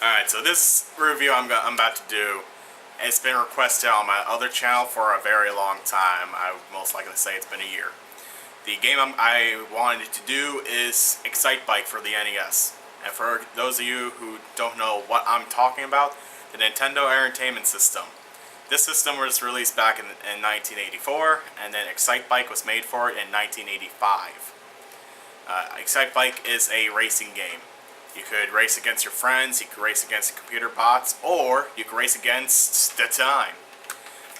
Alright, so this review I'm about to do, it's been requested on my other channel for a very long time. I would most likely say it's been a year. The game I wanted to do is Excitebike for the NES. And for those of you who don't know what I'm talking about, the Nintendo Entertainment System. This system was released back in 1984, and then Excitebike was made for it in 1985. Excitebike is a racing game. You could race against your friends, you could race against computer bots, or you could race against the time.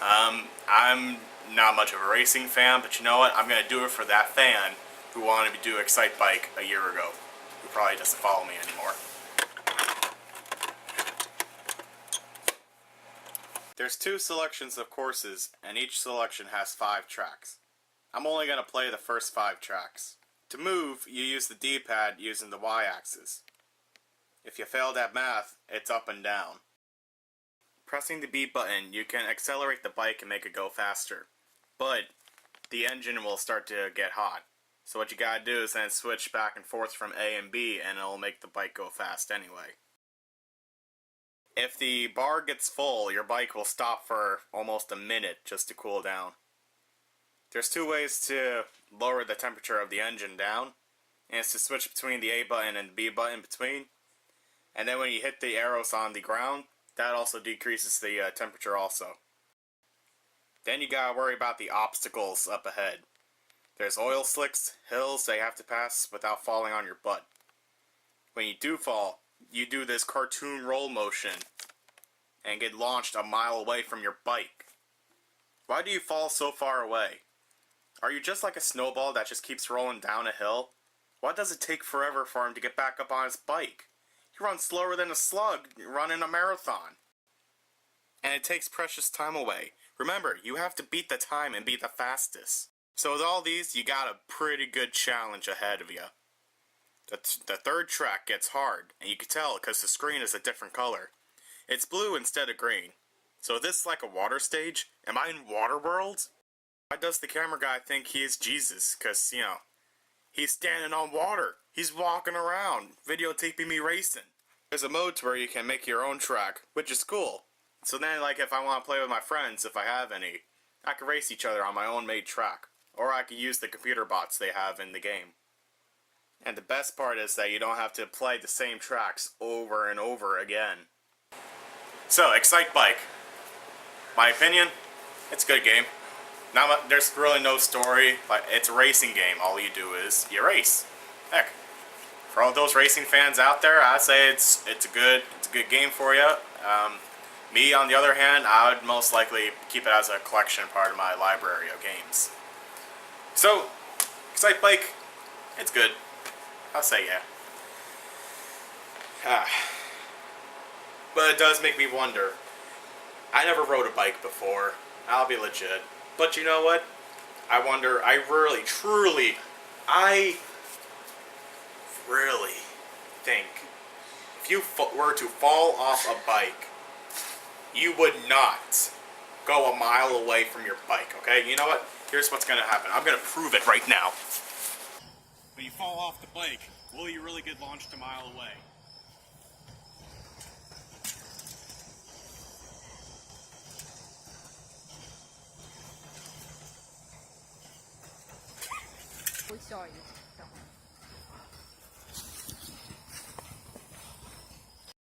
I'm not much of a racing fan, but you know what? I'm going to do it for that fan who wanted to do Excitebike a year ago, who probably doesn't follow me anymore. There's 2 selections of courses, and each selection has 5 tracks. I'm only going to play the first 5 tracks. To move, you use the D-pad using the Y-axis. If you failed at math, it's up and down. Pressing the B button, you can accelerate the bike and make it go faster. But the engine will start to get hot. So what you gotta do is then switch back and forth from A and B, and it'll make the bike go fast anyway. If the bar gets full, your bike will stop for almost a minute just to cool down. There's 2 ways to lower the temperature of the engine down, and it's to switch between the A button and the B button between. And then when you hit the arrows on the ground, that also decreases the temperature also. Then you gotta worry about the obstacles up ahead. There's oil slicks, hills that you have to pass without falling on your butt. When you do fall, you do this cartoon roll motion and get launched a mile away from your bike. Why do you fall so far away? Are you just like a snowball that just keeps rolling down a hill? Why does it take forever for him to get back up on his bike? He runs slower than a slug running a marathon. And it takes precious time away. Remember, you have to beat the time and be the fastest. So with all these, you got a pretty good challenge ahead of you. The third track gets hard, and you can tell because the screen is a different color. It's blue instead of green. So is this like a water stage? Am I in Waterworld? Why does the camera guy think he is Jesus? Because, you know, he's standing on water. He's walking around, videotaping me racing. There's a mode where you can make your own track, which is cool. So then, like, if I want to play with my friends, if I have any, I can race each other on my own made track. Or I can use the computer bots they have in the game. And the best part is that you don't have to play the same tracks over and over again. So, Excitebike. My opinion, it's a good game. There's really no story. Like, it's a racing game. All you do is you race. Heck, for all those racing fans out there, I'd say it's a good game for you. Me, on the other hand, I would most likely keep it as a collection part of my library of games. So, Excitebike, it's good. I'll say yeah. But it does make me wonder. I never rode a bike before. I'll be legit. But you know what? I wonder, I really think if you were to fall off a bike, you would not go a mile away from your bike, okay? You know what? Here's what's gonna happen. I'm gonna prove it right now. When you fall off the bike, will you really get launched a mile away? We saw you.